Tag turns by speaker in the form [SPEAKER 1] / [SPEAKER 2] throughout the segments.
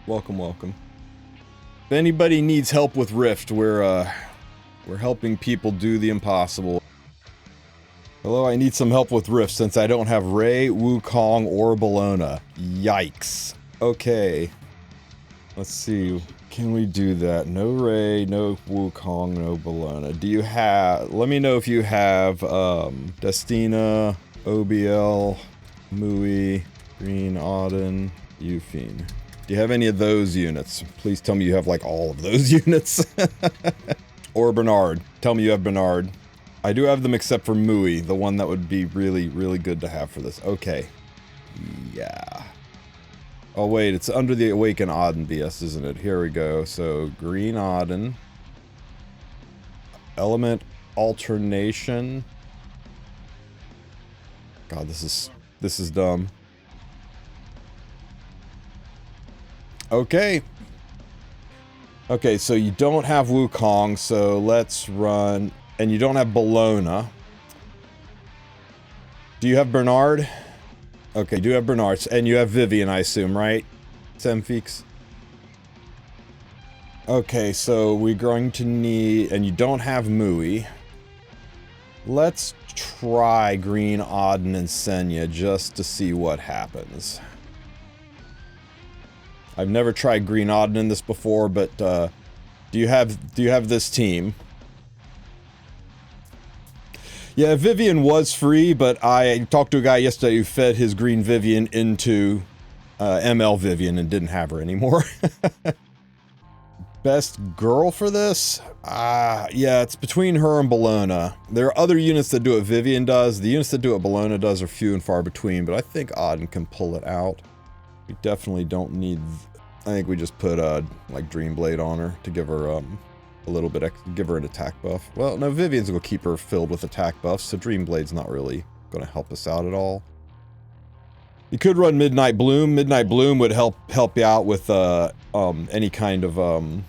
[SPEAKER 1] Welcome, welcome. If anybody needs help with Rift, we're helping people do the impossible. Hello, I need some help with Rift since I don't have Ray, Wukong, or Bellona. Yikes. Okay. Let's see. Can we do that? No Ray, no Wukong, no Bellona. Do you have... Let me know if you have, Destina, OBL, Mui, Green, Adin, Ufine. Do you have any of those units? Please tell me you have, like, all of those units. Or Bernard. Tell me you have Bernard. I do have them except for Mui, the one that would be really, really good to have for this. Okay. Yeah. Oh, wait, it's under the Awaken Adin BS, isn't it? Here we go. So, Green Adin. Element Alternation. God, this is dumb. Okay. Okay, so you don't have Wukong, so let's run... And you don't have Bellona. Do you have Bernard? Okay, you do have Bernard. And you have Vivian, I assume, right? Semfix. Okay, so we're going to need... And you don't have Mui. Let's try Green Adin and Senya just to see what happens. I've never tried Green Adin in this before, but do you have this team? Yeah, Vivian was free, but I talked to a guy yesterday who fed his green Vivian into ML Vivian and didn't have her anymore. Best girl for this? Yeah, it's between her and Bellona. There are other units that do what Vivian does. The units that do what Bellona does are few and far between, but I think Adin can pull it out. We definitely don't need... I think we just put, like, Dreamblade on her to give her, a little bit, give her an attack buff. Well, no, Vivian's gonna keep her filled with attack buffs, so Dreamblade's not really gonna help us out at all. You could run Midnight Bloom. Midnight Bloom would help you out with, any kind of,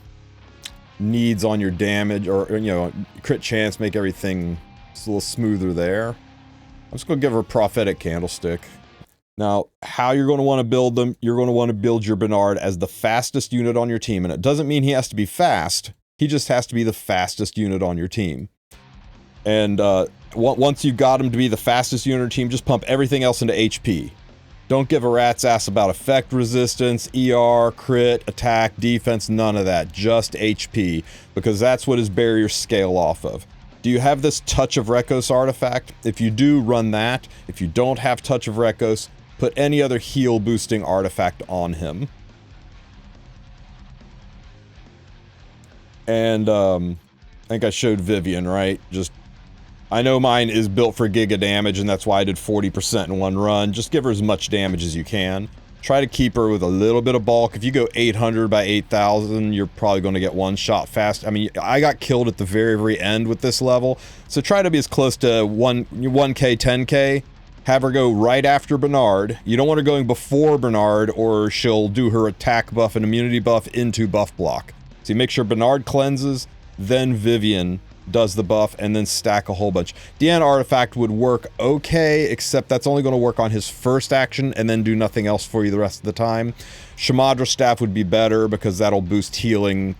[SPEAKER 1] needs on your damage, or, you know, crit chance, make everything just a little smoother there. I'm just gonna give her Prophetic Candlestick. Now, how you're going to want to build them, you're going to want to build your Bernard as the fastest unit on your team. And it doesn't mean he has to be fast. He just has to be the fastest unit on your team. And once you've got him to be the fastest unit on your team, just pump everything else into HP. Don't give a rat's ass about effect resistance, ER, crit, attack, defense, none of that. Just HP, because that's what his barriers scale off of. Do you have this Touch of Rekos artifact? If you do, run that. If you don't have Touch of Rekos, put any other heal boosting artifact on him. And, I think I showed Vivian, right? Just, I know mine is built for giga damage, and that's why I did 40% in one run. Just give her as much damage as you can. Try to keep her with a little bit of bulk. If you go 800 by 8,000, you're probably going to get one shot fast. I mean, I got killed at the very, very end with this level. So try to be as close to 1k, 10k. Have her go right after Bernard. You don't want her going before Bernard, or she'll do her attack buff and immunity buff into buff block. So you make sure Bernard cleanses, then Vivian does the buff, and then stack a whole bunch. Deanna Artifact would work okay, except that's only going to work on his first action and then do nothing else for you the rest of the time. Shamadra Staff would be better because that'll boost healing,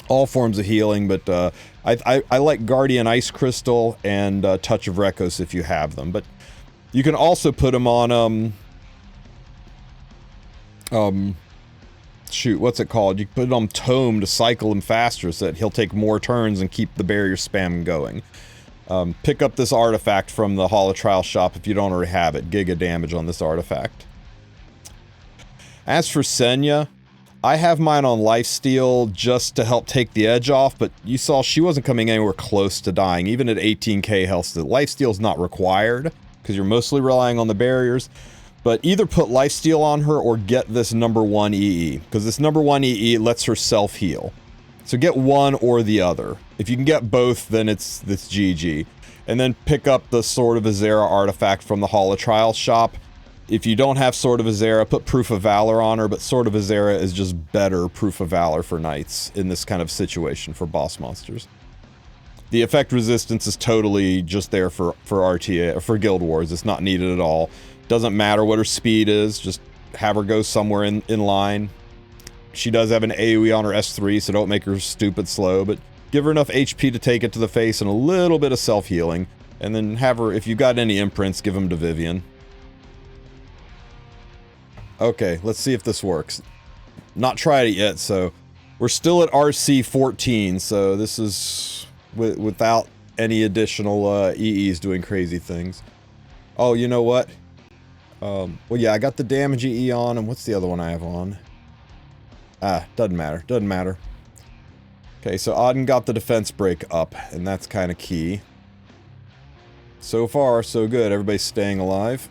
[SPEAKER 1] all forms of healing, but I like Guardian Ice Crystal and Touch of Rekos if you have them. But you can also put him on, shoot, what's it called? You can put it on Tome to cycle him faster so that he'll take more turns and keep the barrier spam going. Pick up this artifact from the Holotrial shop if you don't already have it. Giga damage on this artifact. As for Senya, I have mine on Lifesteal just to help take the edge off, but you saw she wasn't coming anywhere close to dying. Even at 18k health, the Lifesteal is not required because you're mostly relying on the barriers. But either put Lifesteal on her or get this #1 EE, because this #1 EE lets her self-heal. So get one or the other. If you can get both, then it's GG. And then pick up the Sword of Azera artifact from the Holotrial shop. If you don't have Sword of Azera, put Proof of Valor on her, but Sword of Azera is just better Proof of Valor for knights in this kind of situation for boss monsters. The effect resistance is totally just there for RTA, for Guild Wars. It's not needed at all. Doesn't matter what her speed is, just have her go somewhere in line. She does have an AoE on her S3, so don't make her stupid slow, but give her enough HP to take it to the face and a little bit of self-healing. And then have her, if you've got any imprints, give them to Vivian. Okay, let's see if this works. Not tried it yet, so we're still at RC14, so this is without any additional EEs doing crazy things. Oh, you know what? Well, yeah, I got the damage EE on, and what's the other one I have on? Ah, doesn't matter, doesn't matter. Okay, so Adin got the defense break up, and that's kind of key. So far, so good. Everybody's staying alive.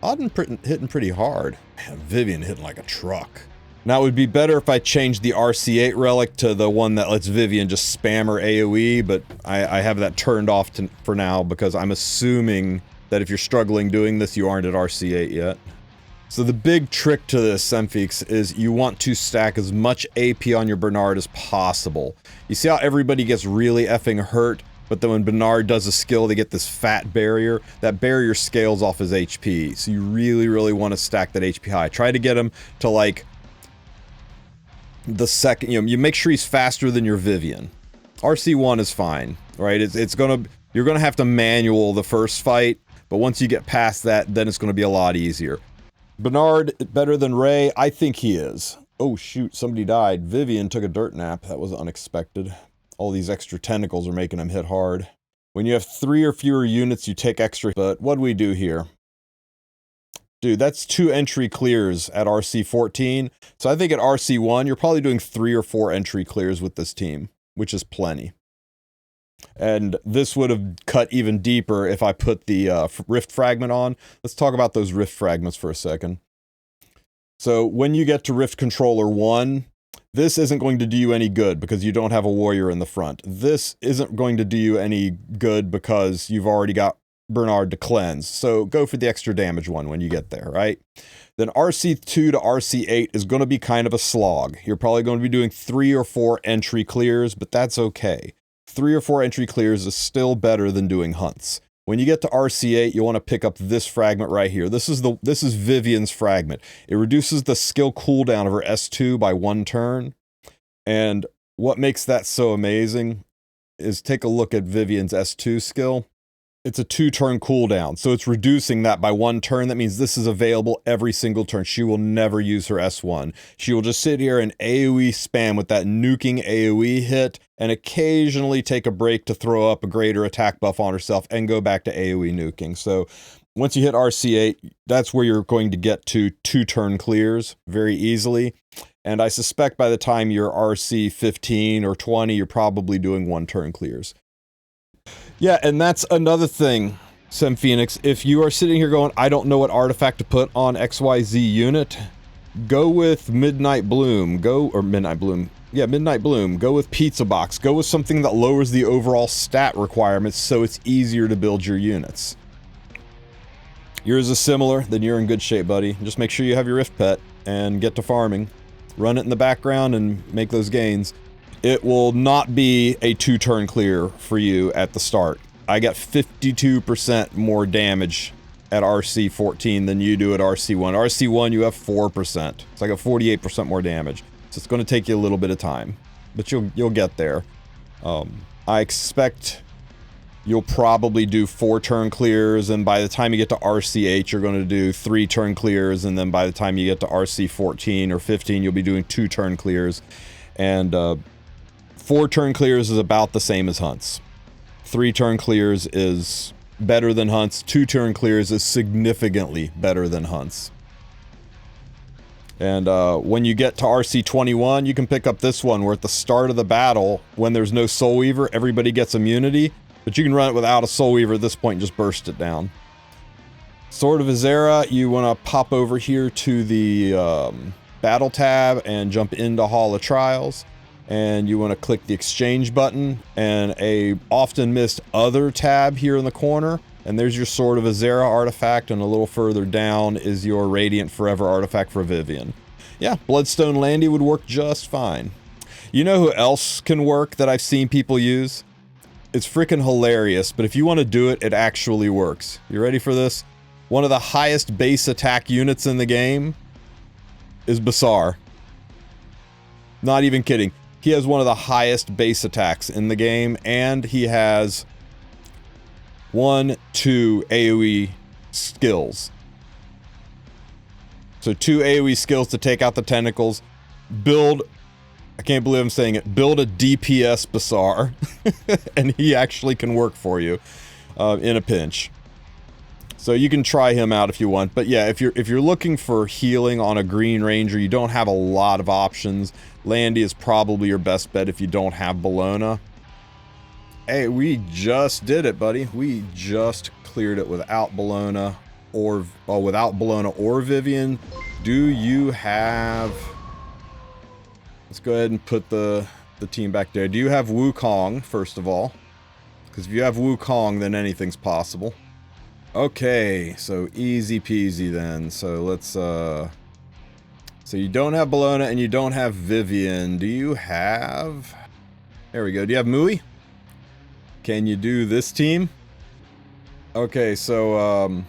[SPEAKER 1] Adin hitting pretty hard. Man, Vivian hitting like a truck. Now, it would be better if I changed the RC8 relic to the one that lets Vivian just spam her AoE, but I have that turned off for now because I'm assuming that if you're struggling doing this, you aren't at RC8 yet. So the big trick to this, Semfeeks, is you want to stack as much AP on your Bernard as possible. You see how everybody gets really effing hurt? But then when Bernard does a skill, they get this fat barrier. That barrier scales off his HP. So you really, really want to stack that HP high. Try to get him to, like, the second, you make sure he's faster than your Vivian. RC1 is fine, right? You're gonna have to manual the first fight, but once you get past that, then it's gonna be a lot easier. Bernard, better than Ray? I think he is. Oh shoot, somebody died. Vivian took a dirt nap. That was unexpected. All these extra tentacles are making him hit hard. When you have 3 or fewer units, you take extra. But what do we do here? Dude, that's 2 entry clears at RC14. So I think at RC1, you're probably doing 3 or 4 entry clears with this team, which is plenty. And this would have cut even deeper if I put the Rift Fragment on. Let's talk about those Rift Fragments for a second. So when you get to Rift Controller 1, this isn't going to do you any good because you don't have a warrior in the front. This isn't going to do you any good because you've already got Bernard to cleanse. So go for the extra damage one when you get there, right? Then RC2 to RC8 is going to be kind of a slog. You're probably going to be doing 3 or 4 entry clears, but that's okay. 3 or 4 entry clears is still better than doing hunts. When you get to RC8, you want to pick up this fragment right here. This is Vivian's fragment. It reduces the skill cooldown of her S2 by 1 turn. And what makes that so amazing is take a look at Vivian's S2 skill. It's a 2-turn cooldown, so it's reducing that by 1 turn. That means this is available every single turn. She will never use her S1. She will just sit here and AoE spam with that nuking AoE hit, and occasionally take a break to throw up a greater attack buff on herself and go back to AoE nuking. So once you hit RC8, that's where you're going to get to 2-turn clears very easily. And I suspect by the time you're RC15 or 20, you're probably doing 1-turn clears. Yeah, and that's another thing, Phoenix. If you are sitting here going, I don't know what artifact to put on XYZ unit, go with Midnight Bloom. Yeah, Midnight Bloom. Go with Pizza Box. Go with something that lowers the overall stat requirements so it's easier to build your units. Yours is similar, then you're in good shape, buddy. Just make sure you have your Rift Pet and get to farming. Run it in the background and make those gains. It will not be a 2-turn clear for you at the start. I got 52% more damage at RC14 than you do at RC1. RC1, you have 4%. It's like a 48% more damage. So it's going to take you a little bit of time, but you'll get there. I expect you'll probably do 4-turn clears, and by the time you get to RC8, you're going to do 3-turn clears, and then by the time you get to RC14 or 15, you'll be doing 2-turn clears. And 4-turn clears is about the same as hunts. 3-turn clears is better than hunts. 2-turn clears is significantly better than hunts. And when you get to RC21, you can pick up this one where at the start of the battle, when there's no Soul Weaver, everybody gets immunity, but you can run it without a Soul Weaver at this point and just burst it down. Sword of Azera, you want to pop over here to the Battle tab and jump into Hall of Trials. And you want to click the exchange button and a often missed other tab here in the corner. And there's your Sword of Azera artifact, and a little further down is your Radiant Forever artifact for Vivian. Yeah, Bloodstone Landy would work just fine. You know who else can work that I've seen people use? It's freaking hilarious, but if you want to do it, it actually works. You ready for this? One of the highest base attack units in the game is Basar. Not even kidding. He has one of the highest base attacks in the game, and he has 2 AoE skills. So 2 AoE skills to take out the tentacles. Build, I can't believe I'm saying it, build a DPS Basar, and he actually can work for you in a pinch. So you can try him out if you want. But yeah, if you're looking for healing on a Green Ranger, you don't have a lot of options. Landy is probably your best bet if you don't have Bellona. Hey, we just did it, buddy. We just cleared it without Bellona or Vivian. Do you have... Let's go ahead and put the team back there. Do you have Wukong, first of all? Because if you have Wukong, then anything's possible. Okay, so easy peasy then. So let's, so you don't have Bellona and you don't have Vivian. Do you have... There we go. Do you have Mui? Can you do this team? Okay, so,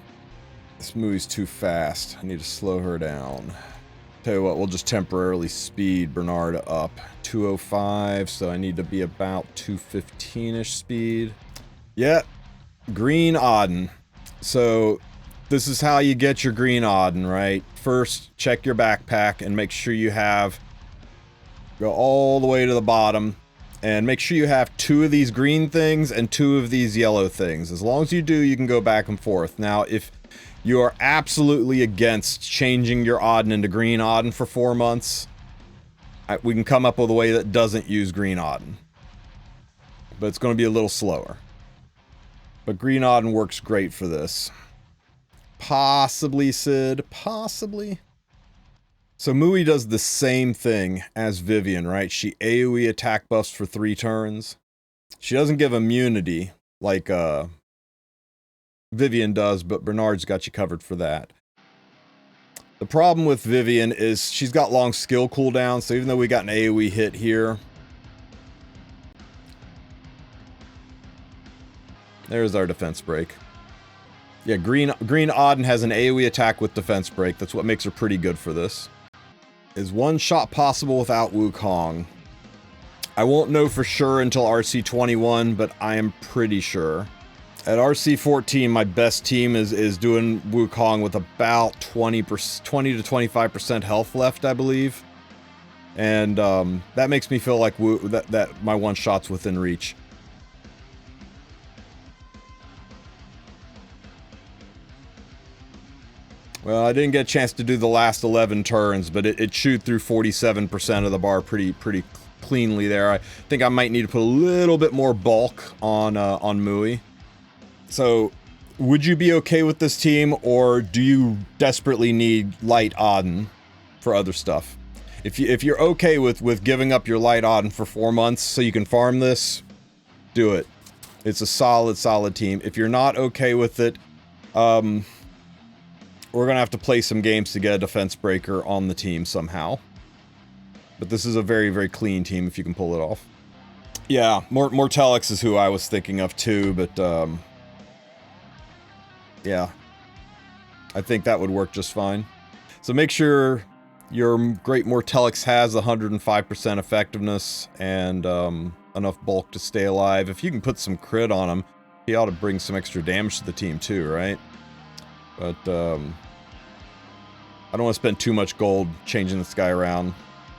[SPEAKER 1] this Mui's too fast. I need to slow her down. Tell you what, we'll just temporarily speed Bernard up. 205, so I need to be about 215-ish speed. Yeah, Green Adin. So, this is how you get your Green Adin, right? First, check your backpack and make sure you have... Go all the way to the bottom. And make sure you have 2 of these green things and 2 of these yellow things. As long as you do, you can go back and forth. Now, if you are absolutely against changing your Adin into Green Adin for 4 months, we can come up with a way that doesn't use Green Adin. But it's going to be a little slower. But Green Adin works great for this. Possibly, Sid. Possibly. So Mui does the same thing as Vivian, right? She AoE attack buffs for 3 turns. She doesn't give immunity like Vivian does, but Bernard's got you covered for that. The problem with Vivian is she's got long skill cooldown, so even though we got an AoE hit here... There's our defense break. Yeah, Green Adin has an AoE attack with defense break. That's what makes her pretty good for this. Is one shot possible without Wukong? I won't know for sure until RC21, but I am pretty sure. At RC14, my best team is doing Wukong with about 20 to 25% health left, I believe. And that makes me feel like that my one shot's within reach. Well, I didn't get a chance to do the last 11 turns, but it chewed through 47% of the bar pretty cleanly there. I think I might need to put a little bit more bulk on Mui. So, would you be okay with this team, or do you desperately need light Adin for other stuff? If you're okay with giving up your light Adin for 4 months so you can farm this, do it. It's a solid team. If you're not okay with it, we're going to have to play some games to get a defense breaker on the team somehow. But this is a very clean team if you can pull it off. Yeah, Mortelix is who I was thinking of too, but yeah. I think that would work just fine. So make sure your Great Mortelix has 105% effectiveness and enough bulk to stay alive. If you can put some crit on him, he ought to bring some extra damage to the team too, right? But, I don't want to spend too much gold changing this guy around.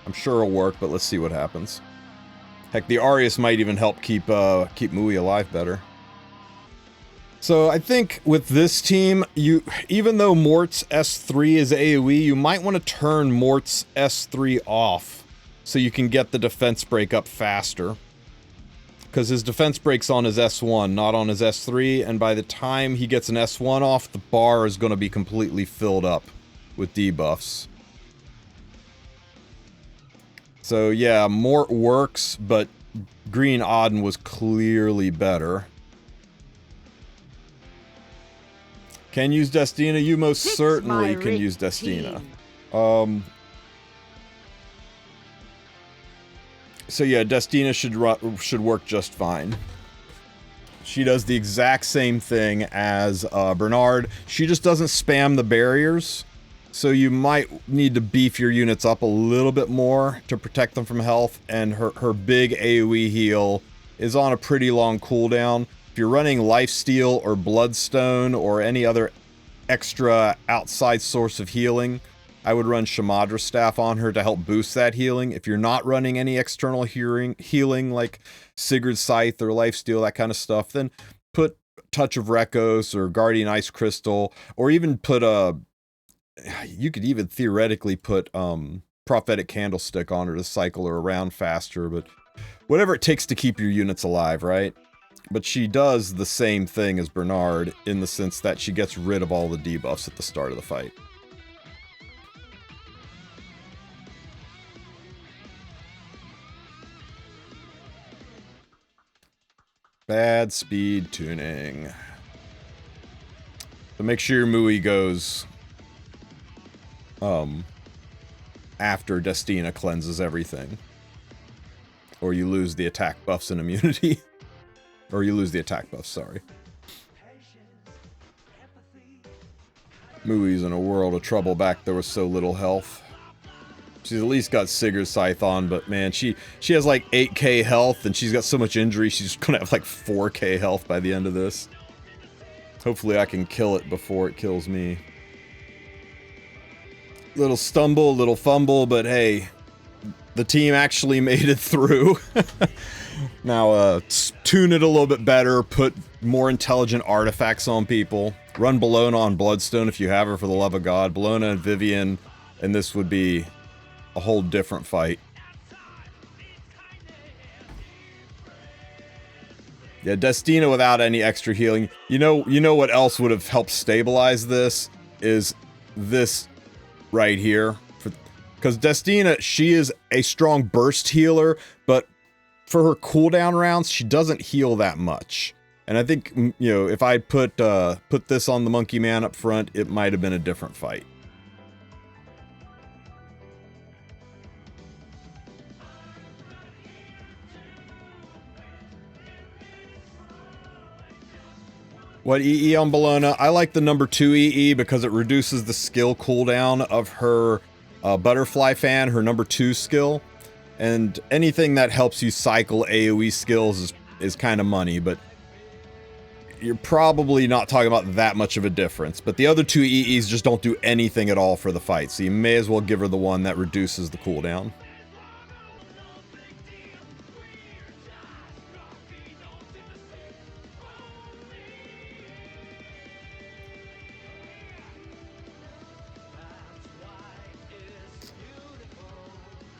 [SPEAKER 1] I'm sure it'll work, but let's see what happens. Heck, the Arius might even help keep Mui alive better. So, I think with this team, even though Mort's S3 is AoE, you might want to turn Mort's S3 off so you can get the defense break up faster. Because his defense break's on his S1, not on his S3, and by the time he gets an S1 off, the bar is going to be completely filled up with debuffs. So yeah, Mort works, but Green Adin was clearly better. Can use Destina? You most certainly can use Destina. So yeah, Destina should work just fine. She does the exact same thing as Bernard. She just doesn't spam the barriers. So you might need to beef your units up a little bit more to protect them from health, and her big AoE heal is on a pretty long cooldown. If you're running Lifesteal or Bloodstone or any other extra outside source of healing, I would run Shamadra Staff on her to help boost that healing. If you're not running any external healing like Sigurd's Scythe or Lifesteal, that kind of stuff, then put Touch of Rekos or Guardian Ice Crystal, or even put you could even theoretically put Prophetic Candlestick on her to cycle her around faster, but whatever it takes to keep your units alive, right? But she does the same thing as Bernard in the sense that she gets rid of all the debuffs at the start of the fight. Bad speed tuning. So make sure your Mui goes after Destina cleanses everything. Or you lose the attack buffs and immunity. Or you lose the attack buffs, sorry. Mui's in a world of trouble back there with so little health. She's at least got Sigurd's Scythe on, but man, she has like 8k health, and she's got so much injury, she's gonna have like 4k health by the end of this. Hopefully I can kill it before it kills me. Little stumble, little fumble, but hey, the team actually made it through. Now, tune it a little bit better, put more intelligent artifacts on people. Run Bellona on Bloodstone if you have her, for the love of God. Bellona and Vivian, and this would be a whole different fight. Yeah, Destina without any extra healing. You know what else would have helped stabilize this? Is this right here. Because Destina, she is a strong burst healer, but for her cooldown rounds, she doesn't heal that much. And I think, you know, if I put this on the Monkey Man up front, it might have been a different fight. What EE on Bellona? I like the number 2 EE because it reduces the skill cooldown of her Butterfly Fan, her number 2 skill. And anything that helps you cycle AoE skills is kind of money, but you're probably not talking about that much of a difference. But the other 2 EEs just don't do anything at all for the fight, so you may as well give her the one that reduces the cooldown.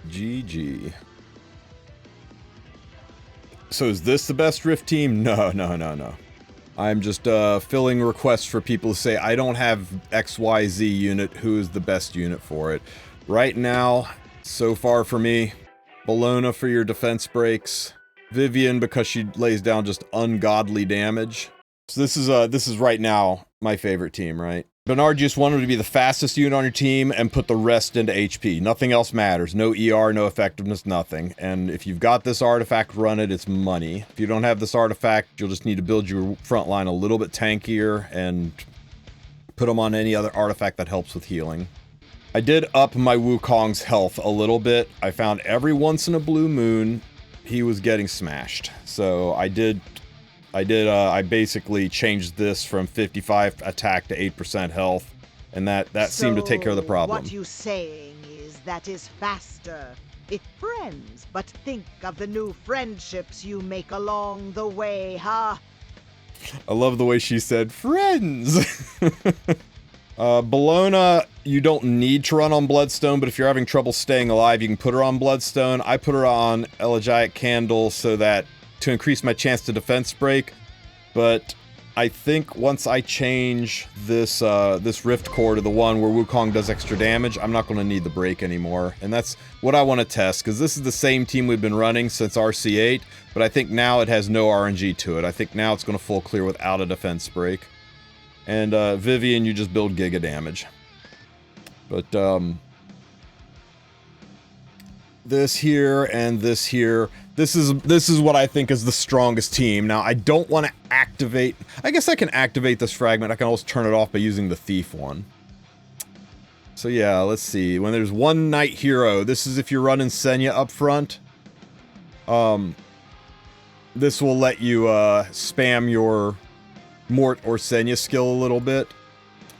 [SPEAKER 1] GG. So is this the best Rift team? No. I'm just filling requests for people to say, I don't have XYZ unit, who is the best unit for it? Right now, so far for me, Bellona for your defense breaks, Vivian because she lays down just ungodly damage. So this is right now my favorite team, right? Bernard just wanted to be the fastest unit on your team and put the rest into HP. Nothing else matters. No ER, no effectiveness, nothing. And if you've got this artifact, run it. It's money. If you don't have this artifact, you'll just need to build your front line a little bit tankier and put them on any other artifact that helps with healing. I did up my Wukong's health a little bit. I found every once in a blue moon he was getting smashed. So I basically changed this from 55 attack to 8% health, and that seemed to take care of the problem.
[SPEAKER 2] What you saying is that is faster. It friends, but think of the new friendships you make along the way, huh?
[SPEAKER 1] I love the way she said, friends! Bellona, you don't need to run on Bloodstone, but if you're having trouble staying alive, you can put her on Bloodstone. I put her on Elegiac Candle so that to increase my chance to defense break, but I think once I change this this Rift Core to the one where Wukong does extra damage, I'm not going to need the break anymore, and that's what I want to test, because this is the same team we've been running since RC8, but I think now it has no RNG to it. I think now it's going to full clear without a defense break, and Vivian, you just build giga damage. But this here and this here. This is what I think is the strongest team. Now, I don't want to activate... I guess I can activate this fragment. I can always turn it off by using the Thief one. So yeah, let's see. When there's one knight hero, this is if you're running Senya up front. This will let you spam your Mort or Senya skill a little bit.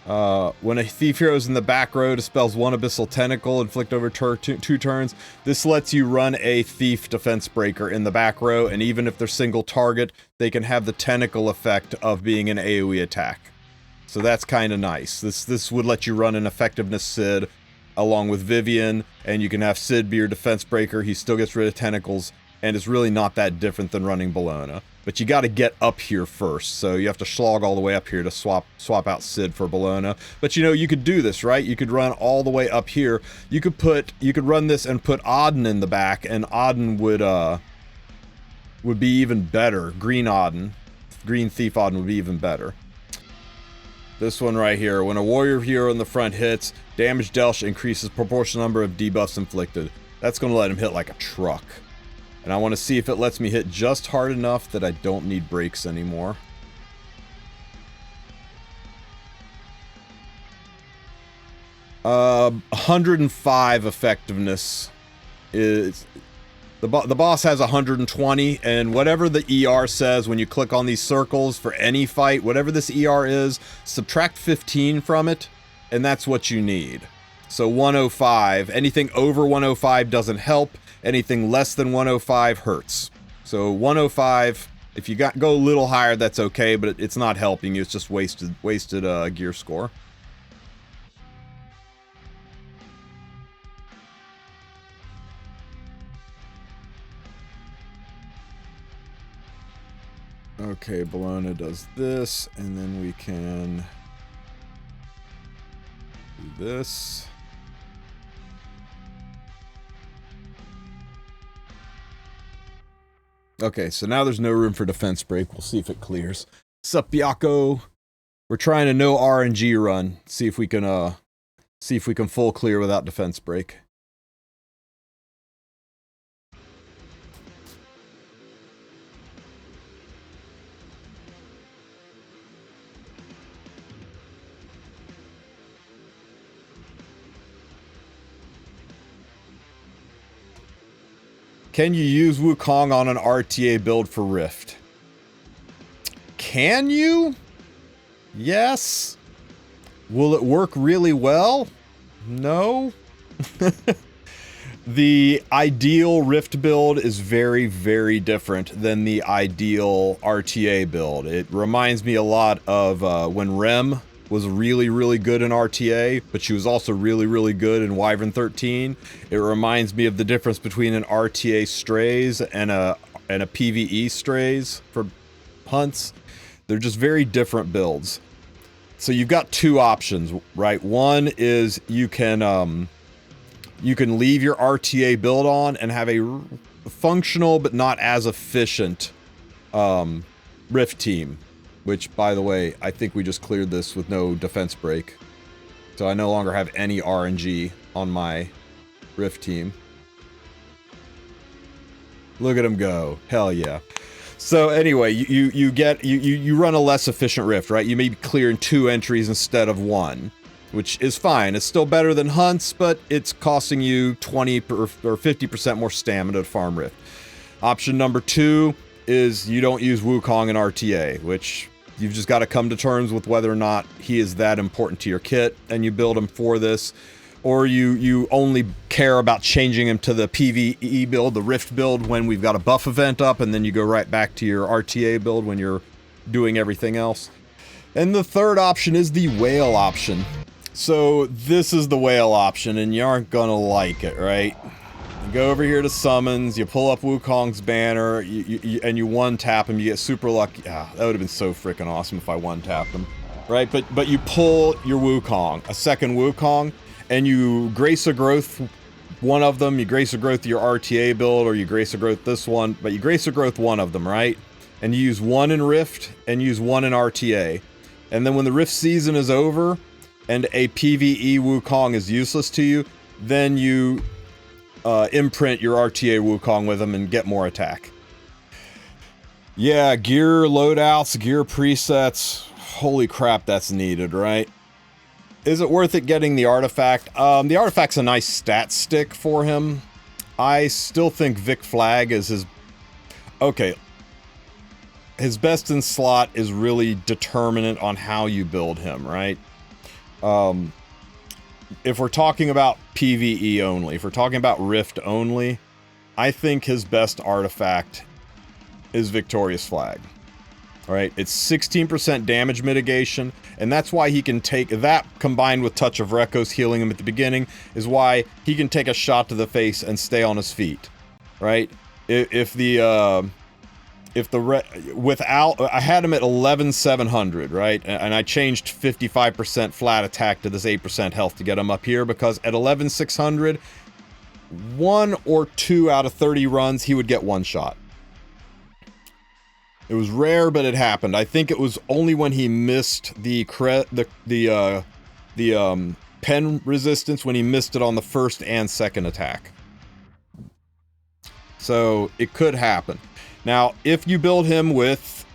[SPEAKER 1] When a thief hero is in the back row, dispels one abyssal tentacle, inflict over two turns. This lets you run a thief defense breaker in the back row, and even if they're single target, they can have the tentacle effect of being an AoE attack. So that's kind of nice. This would let you run an effectiveness Sid along with Vivian, and you can have Sid be your defense breaker. He still gets rid of tentacles, and it's really not that different than running Bellona. But you got to get up here first, so you have to slog all the way up here to swap out Sid for Bellona. But you know, you could do this, right? You could run all the way up here. You could run this and put Adin in the back, and Adin would be even better. Green Thief Adin would be even better. This one right here, when a warrior hero in the front hits, damage dealt increases proportional number of debuffs inflicted. That's going to let him hit like a truck. And I want to see if it lets me hit just hard enough that I don't need breaks anymore. Uh, 105 effectiveness is... The boss has 120, and whatever the ER says when you click on these circles for any fight, whatever this ER is, subtract 15 from it, and that's what you need. So 105, anything over 105 doesn't help, anything less than 105 hurts. So 105, if you go a little higher, that's okay, but it's not helping you, it's just wasted gear score. Okay, Bellona does this, and then we can do this. Okay, so now there's no room for defense break. We'll see if it clears. Sup, Yako? We're trying a no RNG run. See if we can full clear without defense break. Can you use Wukong on an RTA build for Rift? Can you? Yes. Will it work really well? No. The ideal Rift build is very, very different than the ideal RTA build. It reminds me a lot of when Rem was really, really good in RTA, but she was also really, really good in Wyvern 13. It reminds me of the difference between an RTA Strays and a PvE Strays for hunts. They're just very different builds. So you've got two options, right? One is you can leave your RTA build on and have a functional but not as efficient Rift team. Which, by the way, I think we just cleared this with no defense break. So I no longer have any RNG on my Rift team. Look at him go. Hell yeah. So anyway, you run a less efficient Rift, right? You may be clearing 2 entries instead of 1. Which is fine. It's still better than hunts, but it's costing you 20 or 50% more stamina to farm Rift. Option number 2 is you don't use Wukong in RTA, which you've just got to come to terms with whether or not he is that important to your kit, and you build him for this, or you only care about changing him to the PvE build, the Rift build, when we've got a buff event up, and then you go right back to your RTA build when you're doing everything else. And the third option is the whale option. So this is the whale option, and you aren't gonna like it, right? You go over here to summons, you pull up Wukong's banner, and you one-tap him, you get super lucky. Ah, that would have been so freaking awesome if I one-tapped him. Right, but you pull your Wukong, a second Wukong, and you Grace of Growth one of them, you Grace of Growth your RTA build, or you Grace of Growth this one, but you Grace of Growth one of them, right? And you use one in Rift, and use one in RTA. And then when the Rift season is over, and a PvE Wukong is useless to you, then you imprint your RTA Wukong with them and get more attack. Yeah, gear loadouts, gear presets. Holy crap, that's needed, right? Is it worth it getting the artifact? The artifact's a nice stat stick for him. I still think Vic Flag is his... Okay. His best in slot is really determinant on how you build him, right? If we're talking about PvE only, if we're talking about Rift only, I think his best artifact is Victorious Flag. Alright, it's 16% damage mitigation, and that's why he can take that, combined with Touch of Rekos healing him at the beginning, is why he can take a shot to the face and stay on his feet. Right? I had him at 11,700, right? And I changed 55% flat attack to this 8% health to get him up here, because at 11,600, 1 or 2 out of 30 runs, he would get one shot. It was rare, but it happened. I think it was only when he missed the pen resistance, when he missed it on the first and second attack. So it could happen. Now, if you build him with,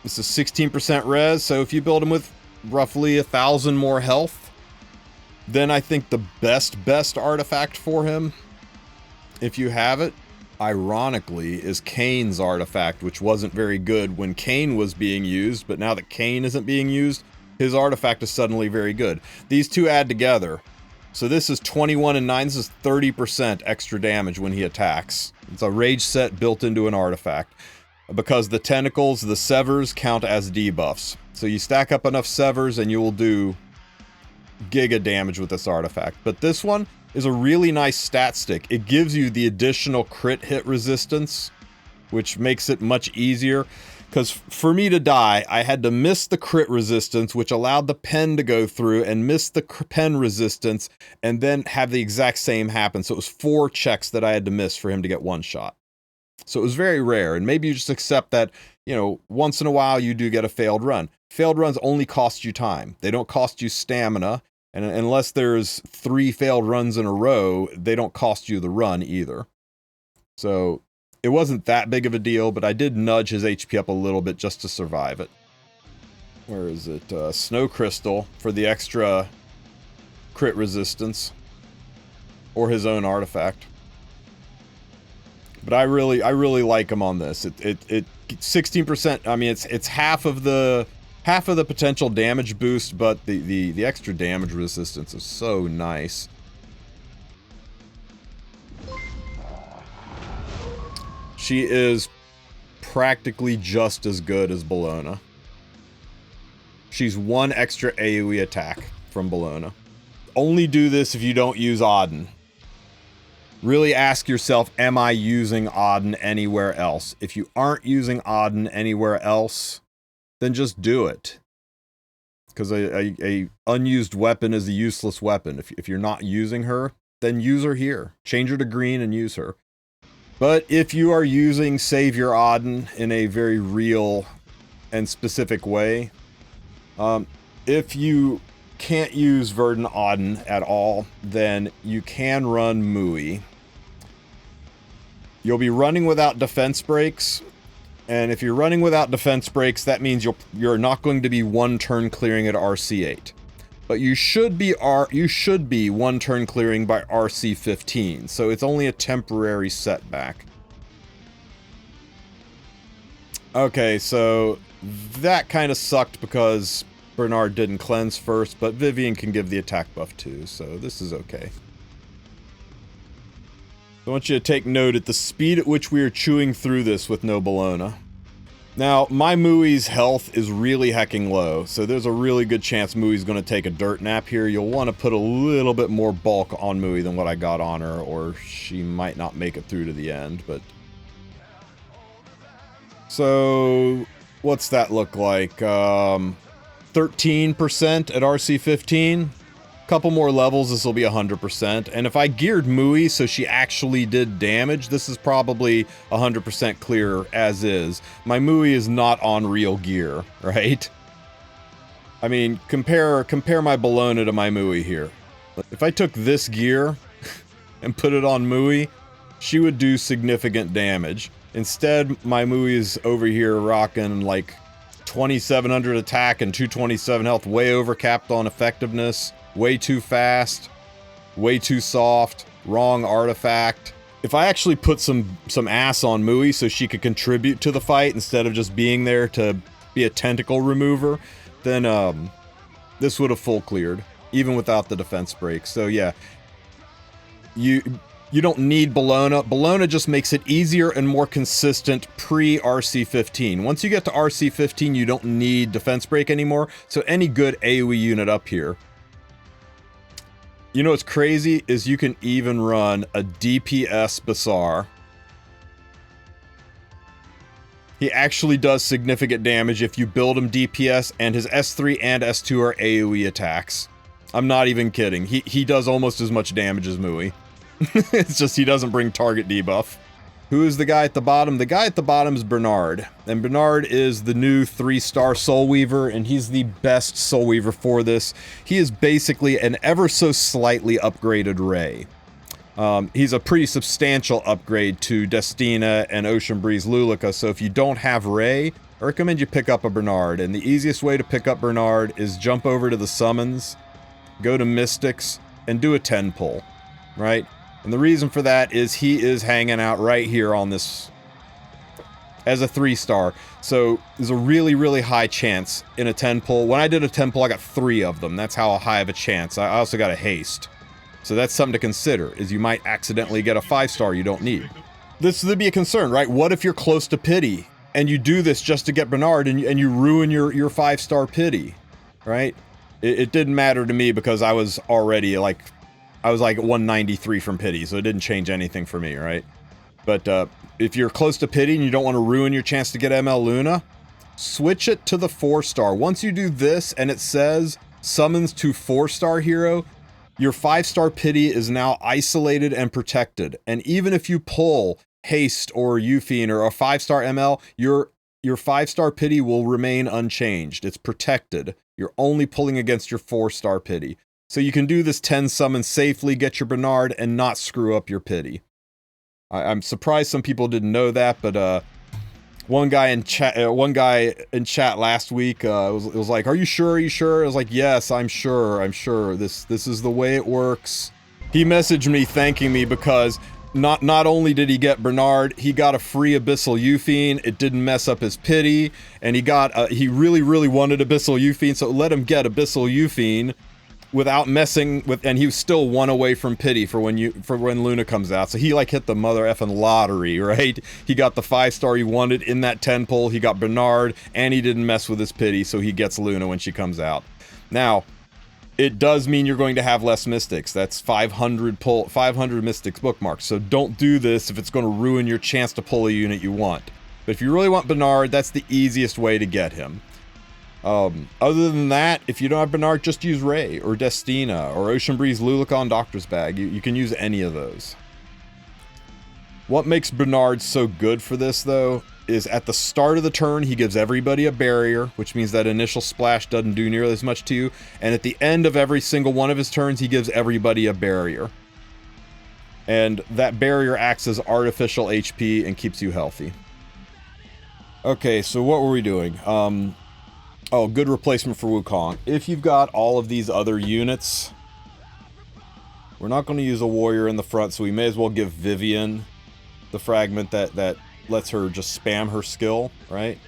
[SPEAKER 1] this is 16% res, so if you build him with roughly 1,000 more health, then I think the best artifact for him, if you have it, ironically, is Kane's artifact, which wasn't very good when Kane was being used, but now that Kane isn't being used, his artifact is suddenly very good. These two add together. So this is 21 and 9, this is 30% extra damage when he attacks. It's a rage set built into an artifact, because the tentacles, the severs, count as debuffs. So you stack up enough severs and you will do giga damage with this artifact. But this one is a really nice stat stick. It gives you the additional crit hit resistance, which makes it much easier. Because for me to die, I had to miss the crit resistance, which allowed the pen to go through, and miss the pen resistance, and then have the exact same happen. So it was 4 checks that I had to miss for him to get one shot. So it was very rare, and maybe you just accept that, you know, once in a while you do get a failed run. Failed runs only cost you time. They don't cost you stamina. And unless there's 3 failed runs in a row, they don't cost you the run either. So it wasn't that big of a deal, but I did nudge his HP up a little bit just to survive it. Where is it? Snow Crystal for the extra crit resistance. Or his own artifact. But I really like him on this. It 16%, I mean, it's half of the potential damage boost, but the extra damage resistance is so nice. She is practically just as good as Bellona. She's 1 extra AoE attack from Bellona. Only do this if you don't use Adin. Really ask yourself, am I using Adin anywhere else? If you aren't using Adin anywhere else, then just do it. Because a unused weapon is a useless weapon. If you're not using her, then use her here. Change her to green and use her. But if you are using Savior Adin in a very real and specific way, if you can't use Verdant Adin at all, then you can run Mui. You'll be running without defense breaks. And if you're running without defense breaks, that means you're not going to be 1 turn clearing at RC8. But you should be 1 turn clearing by RC15, so it's only a temporary setback. Okay, so that kind of sucked because Bernard didn't cleanse first, but Vivian can give the attack buff too, so this is okay. I want you to take note at the speed at which we are chewing through this with no Bellona. Now, my Mui's health is really hecking low, so there's a really good chance Mui's going to take a dirt nap here. You'll want to put a little bit more bulk on Mui than what I got on her, or she might not make it through to the end, but... So, what's that look like? 13% at RC15? Couple more levels, this will be 100%. And if I geared Mui so she actually did damage, this is probably 100% clear as is. My Mui is not on real gear, right? I mean, compare my Bellona to my Mui here. If I took this gear and put it on Mui, she would do significant damage. Instead, my Mui is over here rocking like 2700 attack and 227 health, way over capped on effectiveness. way too fast, way too soft, wrong artifact. If I actually put some ass on Mui so she could contribute to the fight instead of just being there to be a tentacle remover, then this would have full cleared, even without the defense break. So yeah, you don't need Bellona. Bellona just makes it easier and more consistent pre-RC15. Once you get to RC15, you don't need defense break anymore, so any good AoE unit up here. You know what's crazy is you can even run a DPS Basar. He actually does significant damage if you build him DPS, and his S3 and S2 are AoE attacks. I'm not even kidding. He does almost as much damage as Mui. It's just he doesn't bring target debuff. Who is the guy at the bottom? The guy at the bottom is Bernard. And Bernard is the new 3-star Soul Weaver, and he's the best Soul Weaver for this. He is basically an ever so slightly upgraded Ray. He's a pretty substantial upgrade to Destina and Ocean Breeze Lulica, so if you don't have Ray, I recommend you pick up a Bernard. And the easiest way to pick up Bernard is jump over to the summons, go to Mystics, and do a 10 pull, right? And the reason for that is he is hanging out right here on this as a 3-star. So there's a really, really high chance in a 10 pull. When I did a 10 pull, I got 3 of them. That's how high of a chance. I also got a haste. So that's something to consider, is you might accidentally get a 5-star you don't need. This would be a concern, right? What if you're close to pity and you do this just to get Bernard and you ruin your 5-star pity, right? It didn't matter to me because I was already like 193 from pity, so it didn't change anything for me, right? But if you're close to pity and you don't want to ruin your chance to get ML Luna, switch it to the 4-star. Once you do this and it says summons to 4-star hero, your 5-star pity is now isolated and protected. And even if you pull haste or Euphine or a 5-star ML, your 5-star pity will remain unchanged. It's protected. You're only pulling against your 4-star pity. So you can do this 10 summon safely, get your Bernard, and not screw up your pity. I'm surprised some people didn't know that, but one guy in chat last week was like, "Are you sure? Are you sure?" I was like, "Yes, I'm sure. I'm sure. This is the way it works." He messaged me thanking me because not only did he get Bernard, he got a free Abyssal Euphine. It didn't mess up his pity, and he really, really wanted Abyssal Euphine, so let him get Abyssal Euphine without messing with, and he was still 1 away from pity for when Luna comes out. So he like hit the mother effing lottery, right? He got the 5-star he wanted in that 10 pull. He got Bernard, and he didn't mess with his pity, so he gets Luna when she comes out. Now, it does mean you're going to have less mystics. That's 500 mystics bookmarks. So don't do this if it's going to ruin your chance to pull a unit you want. But if you really want Bernard, that's the easiest way to get him. Other than that, if you don't have Bernard, just use Ray or Destina or Ocean Breeze Lulicon Doctor's Bag. You can use any of those. What makes Bernard so good for this, though, is at the start of the turn, he gives everybody a barrier, which means that initial splash doesn't do nearly as much to you. And at the end of every single one of his turns, he gives everybody a barrier. And that barrier acts as artificial HP and keeps you healthy. Okay, so what were we doing? Oh, good replacement for Wukong. If you've got all of these other units, we're not going to use a warrior in the front, so we may as well give Vivian the fragment that lets her just spam her skill, right?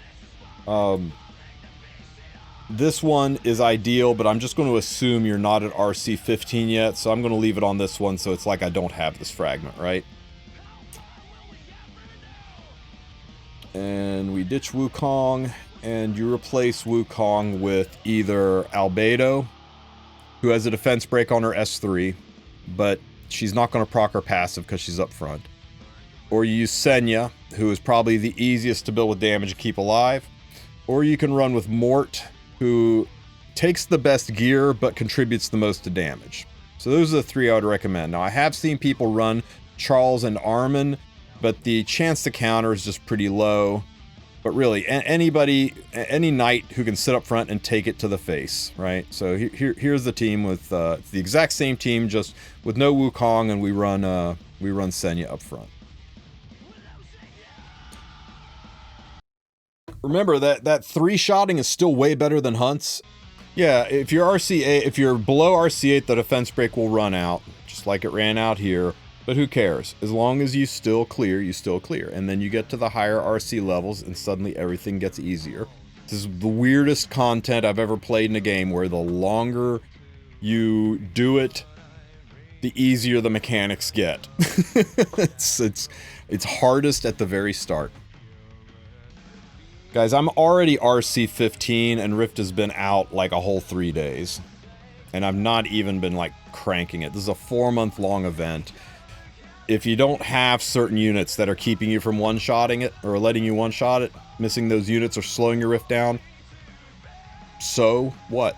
[SPEAKER 1] This one is ideal, but I'm just going to assume you're not at RC15 yet, so I'm going to leave it on this one so it's like I don't have this fragment, right? And we ditch Wukong, and you replace Wukong with either Albedo, who has a defense break on her S3, but she's not going to proc her passive because she's up front. Or you use Senya, who is probably the easiest to build with damage and keep alive. Or you can run with Mort, who takes the best gear but contributes the most to damage. So those are the 3 I would recommend. Now I have seen people run Charles and Armin, but the chance to counter is just pretty low. But really, any knight who can sit up front and take it to the face, right? So here's the team with the exact same team, just with no Wukong, and we run Senya up front. Remember that 3-shotting is still way better than Hunt's. Yeah, if you're RC8, if you're below RC8, the defense break will run out, just like it ran out here. But who cares? As long as you still clear, you still clear. And then you get to the higher RC levels, and suddenly everything gets easier. This is the weirdest content I've ever played in a game, where the longer you do it, the easier the mechanics get. It's hardest at the very start. Guys, I'm already RC15 and Rift has been out like a whole 3 days. And I've not even been like cranking it. This is a 4-month-long event. If you don't have certain units that are keeping you from one-shotting it, or letting you one-shot it, missing those units or slowing your Rift down, so what?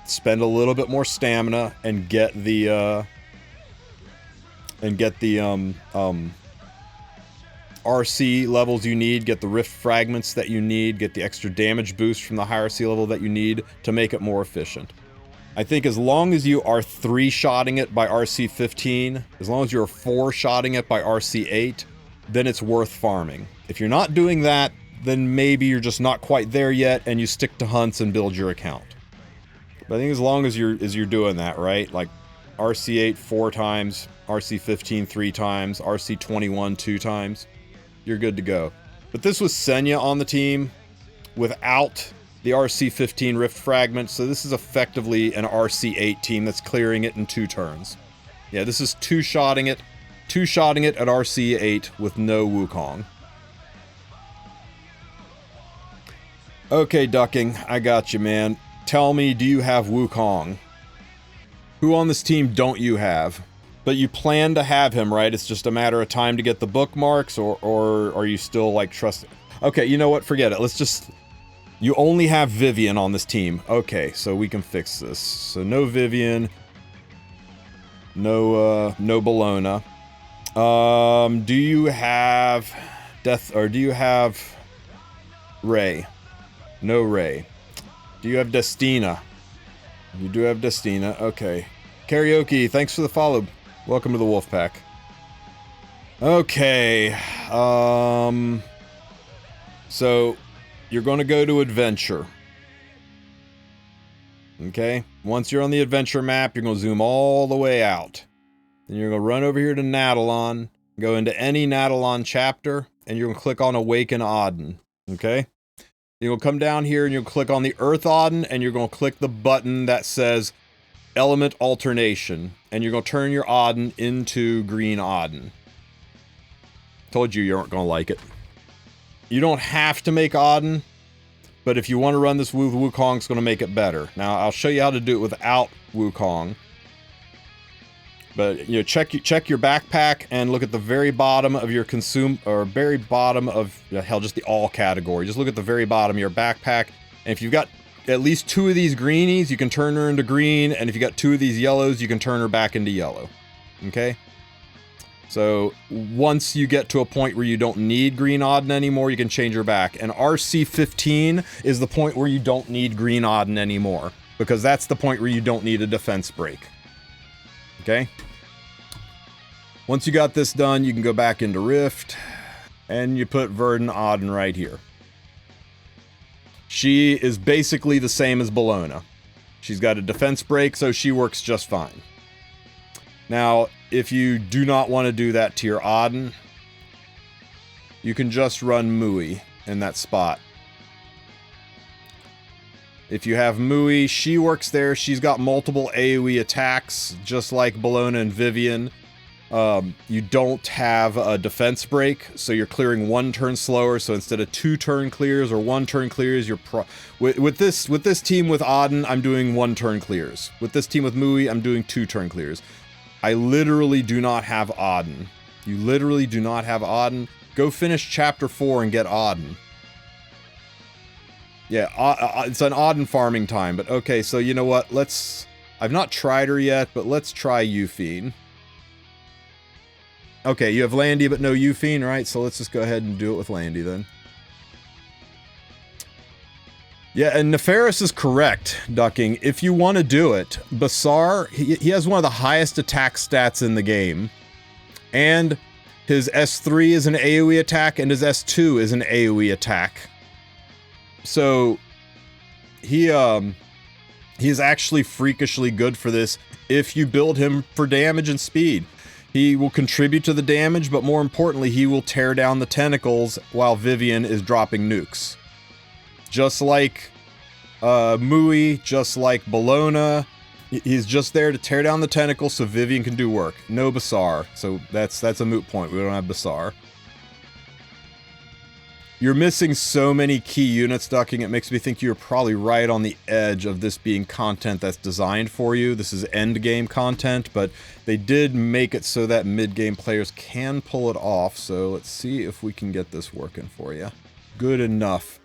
[SPEAKER 1] Spend a little bit more stamina and get the RC levels you need, get the Rift fragments that you need, get the extra damage boost from the higher RC level that you need to make it more efficient. I think as long as you are 3-shotting it by RC15, as long as you're 4-shotting it by RC8, then it's worth farming. If you're not doing that, then maybe you're just not quite there yet and you stick to hunts and build your account. But I think as long as you're doing that, right? Like RC8 4 times, RC15 3 times, RC21 2 times, you're good to go. But this was Senya on the team without the RC15 Rift fragment, so this is effectively an RC8 team that's clearing it in 2 turns. Yeah, this is 2-shotting it at RC8 with no Wukong. Okay, Ducking, I got you, man. Tell me, do you have Wukong? Who on this team don't you have? But you plan to have him, right? It's just a matter of time to get the bookmarks, or are you still, like, trusting? Okay, you know what? Forget it. Let's just... You only have Vivian on this team. Okay, so we can fix this. So no Vivian. No Bellona. Do you have... do you have... Ray? No Ray. Do you have Destina? You do have Destina. Okay. Karaoke, thanks for the follow. Welcome to the Wolf Pack. Okay. So, you're going to go to Adventure. Okay? Once you're on the Adventure map, you're going to zoom all the way out. Then you're going to run over here to Natalon, go into any Natalon chapter, and you're going to click on Awaken Adin. Okay? You're going to come down here and you'll click on the Earth Adin, and you're going to click the button that says Element Alternation, and you're going to turn your Adin into green Adin. Told you weren't going to like it. You don't have to make Adin, but if you want to run this with Wukong, it's going to make it better. Now, I'll show you how to do it without Wukong. But, you know, check your backpack and look at the very bottom of your very bottom of, hell, just the all category. Just look at the very bottom of your backpack, and if you've got at least 2 of these greenies, you can turn her into green, and if you got 2 of these yellows, you can turn her back into yellow. Okay? So, once you get to a point where you don't need green Adin anymore, you can change her back. And RC15 is the point where you don't need green Adin anymore, because that's the point where you don't need a defense break. Okay? Once you got this done, you can go back into Rift, and you put Verdun Adin right here. She is basically the same as Bellona. She's got a defense break, so she works just fine. Now, if you do not want to do that to your Adin, you can just run Mui in that spot. If you have Mui, she works there. She's got multiple AoE attacks, just like Bellona and Vivian. You don't have a defense break, so you're clearing 1 turn slower. So instead of 2 turn clears or 1 turn clears, you're with this team with Adin, I'm doing 1 turn clears. With this team with Mui, I'm doing 2 turn clears. I literally do not have Adin. You literally do not have Adin. Go finish chapter 4 and get Adin. Yeah, it's an Adin farming time, but okay, so you know what? I've not tried her yet, but let's try Euphine. Okay, you have Landy, but no Euphine, right? So let's just go ahead and do it with Landy then. Yeah, and Nefarious is correct, Ducking. If you want to do it, Basar, he has one of the highest attack stats in the game. And his S3 is an AoE attack, and his S2 is an AoE attack. So, he He is actually freakishly good for this if you build him for damage and speed. He will contribute to the damage, but more importantly, he will tear down the tentacles while Vivian is dropping nukes. Just like Mui, just like Bellona, he's just there to tear down the tentacles so Vivian can do work. No Basar, so that's a moot point. We don't have Basar. You're missing so many key units, Ducking. It makes me think you're probably right on the edge of this being content that's designed for you. This is end game content, but they did make it so that mid-game players can pull it off. So let's see if we can get this working for you. Good enough.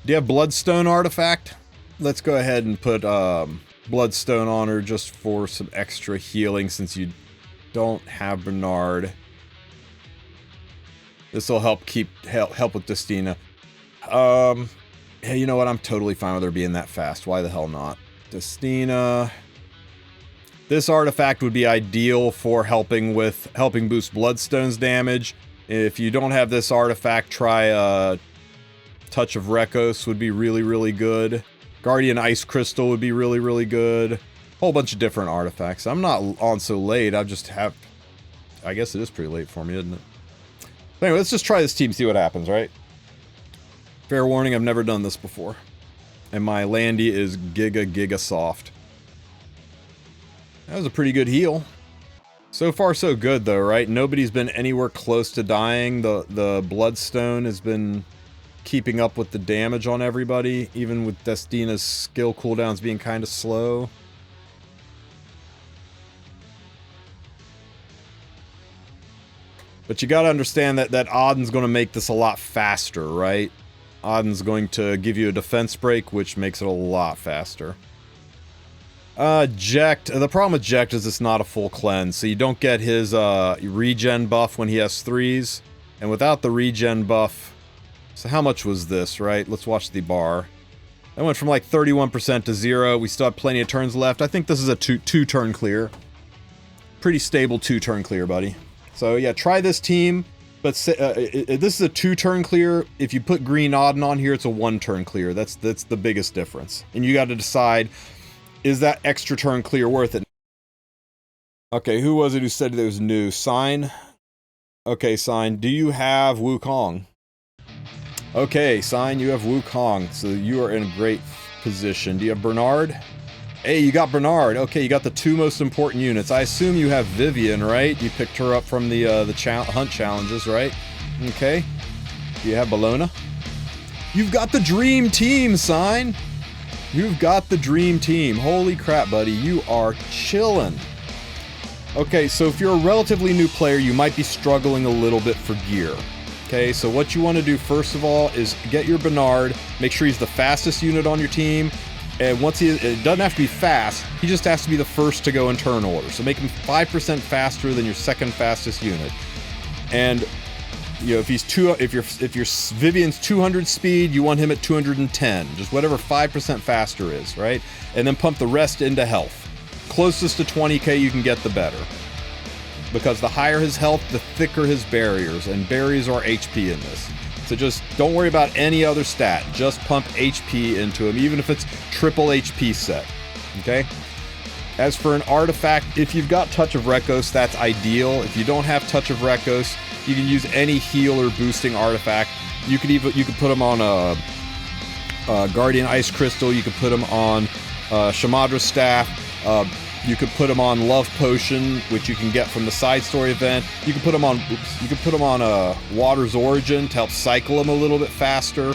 [SPEAKER 1] Do you have Bloodstone artifact? Let's go ahead and put Bloodstone on her just for some extra healing since you don't have Bernard. This will help with Destina. Hey, you know what? I'm totally fine with her being that fast. Why the hell not? Destina. This artifact would be ideal for helping boost Bloodstone's damage. If you don't have this artifact, try Touch of Rekos would be really, really good. Guardian Ice Crystal would be really, really good. Whole bunch of different artifacts. I'm not on so late. I guess it is pretty late for me, isn't it? Anyway, let's just try this team, see what happens, right? Fair warning, I've never done this before. And my Landy is giga soft. That was a pretty good heal. So far, so good, though, right? Nobody's been anywhere close to dying. The Bloodstone has been keeping up with the damage on everybody, even with Destina's skill cooldowns being kind of slow. But you gotta understand that Adin's gonna make this a lot faster, right? Adin's going to give you a defense break, which makes it a lot faster. Jekt. The problem with Jekt is it's not a full cleanse, so you don't get his regen buff when he has 3s. And without the regen buff... So how much was this, right? Let's watch the bar. That went from like 31% to 0. We still have plenty of turns left. I think this is a two-turn clear. Pretty stable 2-turn clear, buddy. So yeah, try this team, but this is a 2-turn clear. If you put green Adin on here, it's a 1-turn clear. That's the biggest difference. And you got to decide, is that extra turn clear worth it? Okay, who was it who said that was new? Sign? Okay, Sign, do you have Wukong? Okay, Sign, you have Wukong, so you are in a great position. Do you have Bernard? Hey, you got Bernard. Okay, you got the 2 most important units. I assume you have Vivian, right? You picked her up from the hunt challenges, right? Okay. Do you have Bellona? You've got the dream team, Sign. You've got the dream team. Holy crap, buddy. You are chillin'. Okay, so if you're a relatively new player, you might be struggling a little bit for gear. Okay, so what you want to do first of all is get your Bernard, make sure he's the fastest unit on your team, and once it doesn't have to be fast, he just has to be the first to go in turn order. So make him 5% faster than your second fastest unit. And you know, if your Vivian's 200 speed, you want him at 210, just whatever 5% faster is, right? And then pump the rest into health. Closest to 20k you can get, the better. Because the higher his health, the thicker his barriers, and barriers are HP in this. So just don't worry about any other stat. Just pump HP into him, even if it's triple HP set. Okay? As for an artifact, if you've got Touch of Rekos, that's ideal. If you don't have Touch of Rekos, you can use any heal or boosting artifact. You could put him on a Guardian Ice Crystal. You could put him on Shamadra's Staff. You could put him on Love Potion, which you can get from the side story event. You can put him on. You could put him on Water's Origin to help cycle him a little bit faster.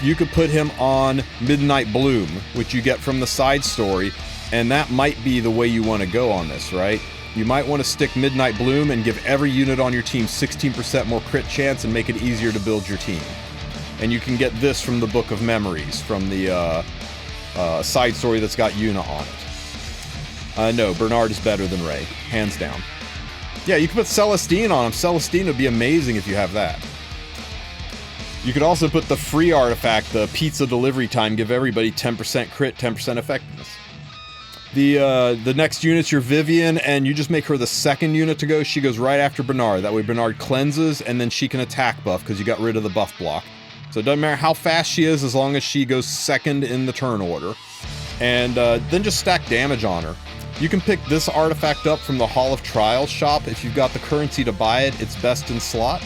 [SPEAKER 1] You could put him on Midnight Bloom, which you get from the side story, and that might be the way you want to go on this, right? You might want to stick Midnight Bloom and give every unit on your team 16% more crit chance and make it easier to build your team. And you can get this from the Book of Memories, from the side story that's got Yuna on it. No, Bernard is better than Ray, hands down. Yeah, you can put Celestine on him. Celestine would be amazing if you have that. You could also put the free artifact, the pizza delivery time, give everybody 10% crit, 10% effectiveness. The next unit's your Vivian, and you just make her the second unit to go. She goes right after Bernard. That way Bernard cleanses, and then she can attack buff, because you got rid of the buff block. So it doesn't matter how fast she is, as long as she goes second in the turn order. and then just stack damage on her. You can pick this artifact up from the Hall of Trials shop. If you've got the currency to buy it, it's best in slot.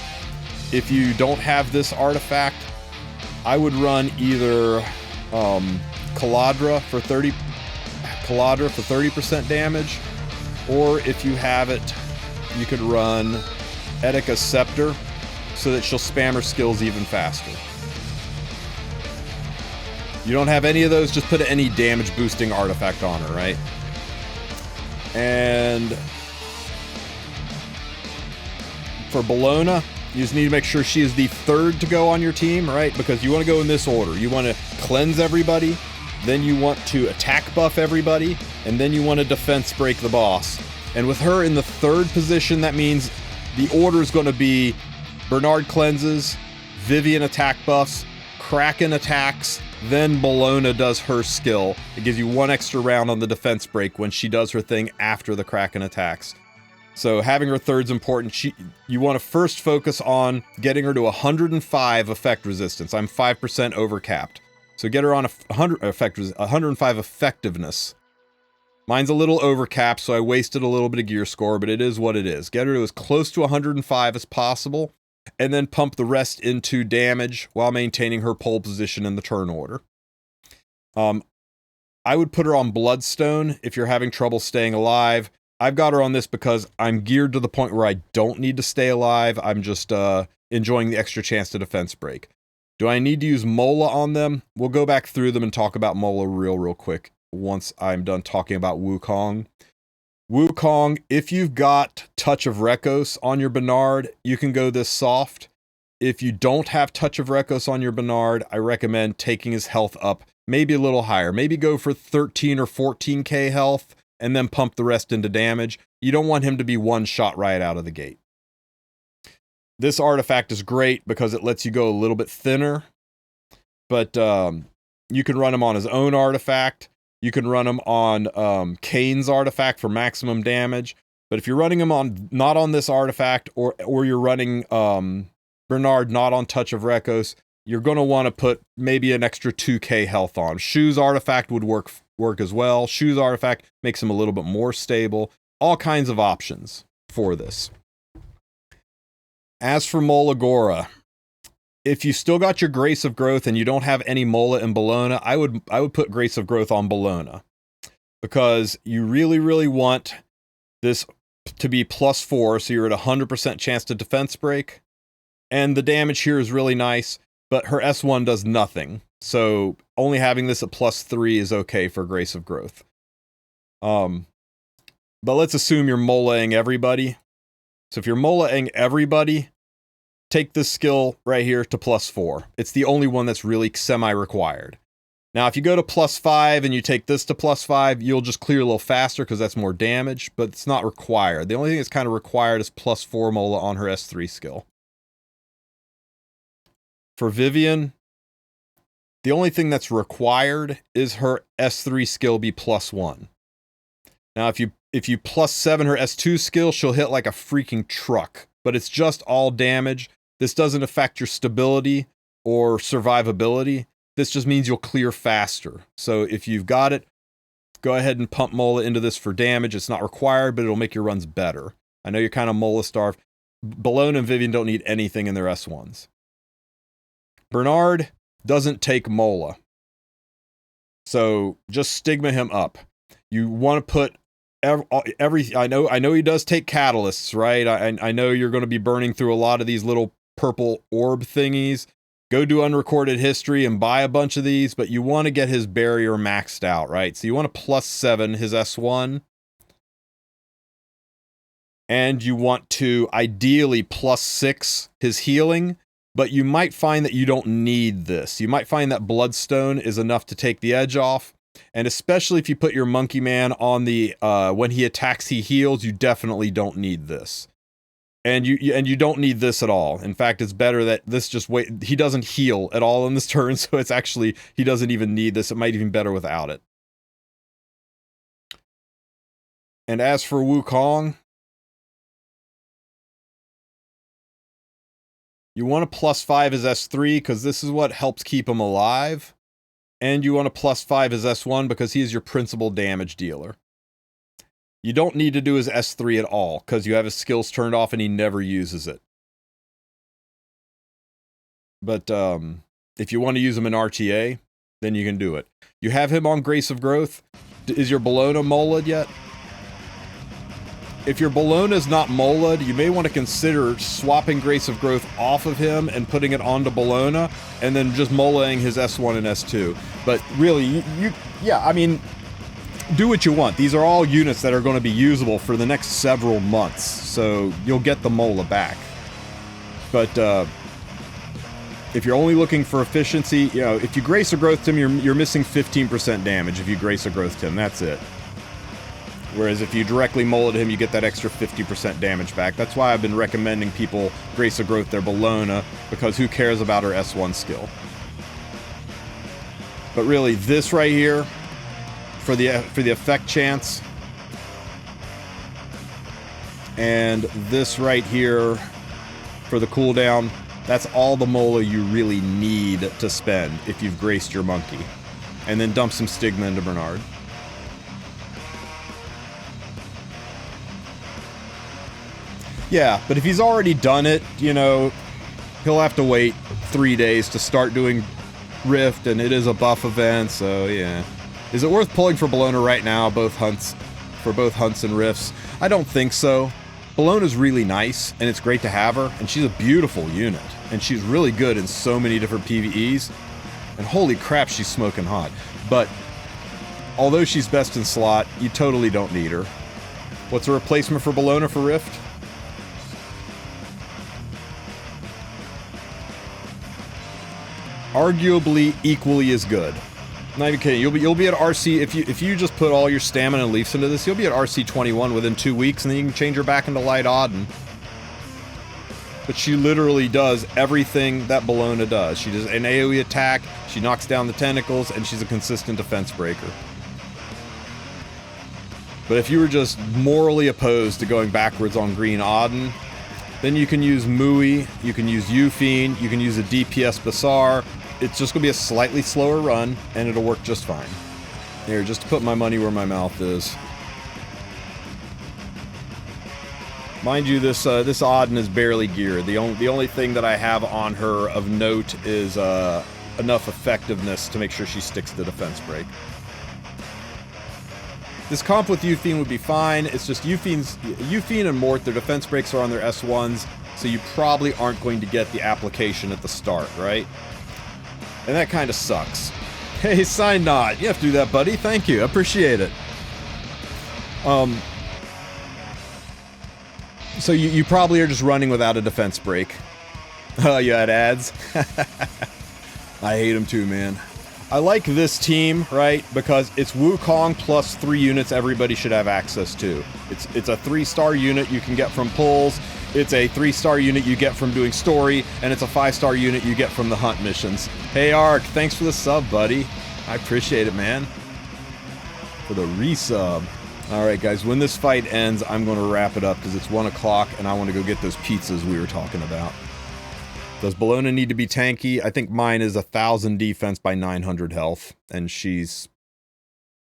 [SPEAKER 1] If you don't have this artifact, I would run either Caladra for 30% damage, or if you have it, you could run Edika's Scepter so that she'll spam her skills even faster. You don't have any of those, just put any damage boosting artifact on her, right? And for Bellona, you just need to make sure she is the third to go on your team, right? Because you want to go in this order. You want to cleanse everybody, then you want to attack buff everybody, and then you want to defense break the boss. And with her in the third position, that means the order is going to be Bernard cleanses, Vivian attack buffs, Kraken attacks, then Bellona does her skill. It gives you one extra round on the defense break when she does her thing after the Kraken attacks. So having her third's important. You want to first focus on getting her to 105 effect resistance. I'm 5% overcapped. So get her on 105 effectiveness. Mine's a little overcapped, so I wasted a little bit of gear score, but it is what it is. Get her to as close to 105 as possible, and then pump the rest into damage while maintaining her pole position in the turn order. I would put her on Bloodstone if you're having trouble staying alive. I've got her on this because I'm geared to the point where I don't need to stay alive. I'm just enjoying the extra chance to defense break. Do I need to use Mola on them? We'll go back through them and talk about Mola real quick once I'm done talking about Wukong. Wukong, if you've got Touch of Rekos on your Bernard, you can go this soft. If you don't have Touch of Rekos on your Bernard, I recommend taking his health up maybe a little higher. Maybe go for 13 or 14k health and then pump the rest into damage. You don't want him to be one shot right out of the gate. This artifact is great because it lets you go a little bit thinner, but you can run him on his own artifact. You can run him on Kane's artifact for maximum damage. But if you're running him on not on this artifact, or you're running Bernard not on Touch of Rekos, you're going to want to put maybe an extra 2k health on. Shu's artifact would work as well. Shu's artifact makes him a little bit more stable. All kinds of options for this. As for Molagora, if you still got your Grace of Growth and you don't have any Mola in Bellona, I would put Grace of Growth on Bellona, because you really want this to be +4, so you're at 100% chance to defense break, and the damage here is really nice, but her S1 does nothing, so only having this at +3 is okay for Grace of Growth. But let's assume you're Molaing everybody. So if you're Molaing everybody, take this skill right here to +4. It's the only one that's really semi-required. Now, if you go to +5 and you take this to +5, you'll just clear a little faster because that's more damage, but it's not required. The only thing that's kind of required is +4 Mola on her S3 skill. For Vivian, the only thing that's required is her S3 skill be +1. Now, if you +7 her S2 skill, she'll hit like a freaking truck, but it's just all damage. This doesn't affect your stability or survivability. This just means you'll clear faster. So if you've got it, go ahead and pump Mola into this for damage. It's not required, but it'll make your runs better. I know you're kind of Mola starved. Bellona and Vivian don't need anything in their S1s. Bernard doesn't take Mola, so just stigma him up. You want to put every I know he does take catalysts, right? I know you're going to be burning through a lot of these little purple orb thingies. Go do unrecorded history and buy a bunch of these, but you want to get his barrier maxed out, right? So you want to +7 his S1, and you want to ideally +6 his healing, but you might find that you don't need this. You might find that Bloodstone is enough to take the edge off. And especially if you put your Monkey Man on the, when he attacks, he heals, you definitely don't need this. And you don't need this at all. In fact, it's better that this just he doesn't heal at all in this turn, so it's actually, he doesn't even need this. It might even be better without it. And as for Wukong, you want to +5 his S3, because this is what helps keep him alive. And you want a +5 as S1 because he is your principal damage dealer. You don't need to do his S3 at all, because you have his skills turned off and he never uses it. But if you want to use him in RTA, then you can do it. You have him on Grace of Growth. Is your Bellona mola'd yet? If your Bellona is not mola'd, you may want to consider swapping Grace of Growth off of him and putting it onto Bellona, and then just mola'ing his S1 and S2. But really, yeah, I mean, do what you want. These are all units that are going to be usable for the next several months, so you'll get the mola back. But if you're only looking for efficiency, you know, if you Grace of Growth him, you're missing 15% damage if you Grace of Growth him. That's it. Whereas if you directly mold him, you get that extra 50% damage back. That's why I've been recommending people Grace of Growth their Bellona, because who cares about her S1 skill? But really, this right here, for the effect chance, and this right here for the cooldown, that's all the mola you really need to spend if you've graced your monkey. And then dump some stigma into Bernard. Yeah, but if he's already done it, you know, he'll have to wait 3 days to start doing Rift, and it is a buff event, so yeah. Is it worth pulling for Bellona right now, for both hunts and rifts? I don't think so. Bellona's really nice, and it's great to have her, and she's a beautiful unit, and she's really good in so many different PvEs, and holy crap, she's smoking hot. But although she's best in slot, you totally don't need her. What's a replacement for Bellona for Rift? Arguably equally as good. Not even kidding. You'll be at RC if you just put all your stamina and leafs into this. You'll be at RC 21 within 2 weeks, and then you can change her back into light Adin. But she literally does everything that Bellona does. She does an AoE attack. She knocks down the tentacles, and she's a consistent defense breaker. But if you were just morally opposed to going backwards on green Adin, then you can use Mui, you can use Ufine, you can use a DPS Basar. It's just going to be a slightly slower run, and it'll work just fine. Here, just to put my money where my mouth is. Mind you, this Adin is barely geared. The only thing that I have on her of note is enough effectiveness to make sure she sticks to defense break. This comp with Ufine would be fine. It's just Ufine and Mort, their defense breaks are on their S1s, so you probably aren't going to get the application at the start, right? And that kind of sucks. Hey, Sign Not, you have to do that, buddy. Thank you. I appreciate it. So you probably are just running without a defense break. Oh, you had ads? I hate them too, man. I like this team, right? Because it's Wukong plus 3 units everybody should have access to. It's a 3-star unit you can get from pulls. It's a 3-star unit you get from doing story, and it's a 5-star unit you get from the hunt missions. Hey Ark, thanks for the sub, buddy. I appreciate it, man. For the resub. Alright guys, when this fight ends, I'm going to wrap it up because it's 1 o'clock and I want to go get those pizzas we were talking about. Does Bellona need to be tanky? I think mine is 1,000 defense by 900 health, and she's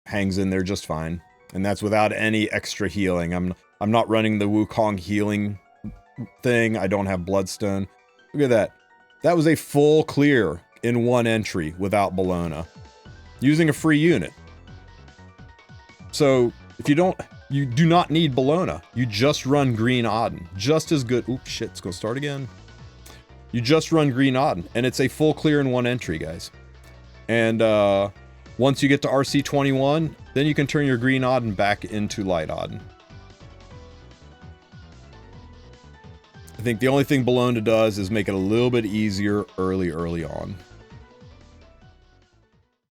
[SPEAKER 1] hangs in there just fine. And that's without any extra healing. I'm not running the Wukong healing thing. I don't have Bloodstone. Look at that. That was a full clear in 1 entry without Bellona. Using a free unit. So, if you do not need Bellona. You just run green Adin. Just as good. Oops, shit, it's gonna start again. You just run green Adin, and it's a full clear in 1 entry, guys. And once you get to RC 21, then you can turn your green Adin back into light Adin. I think the only thing Bellona does is make it a little bit easier early on.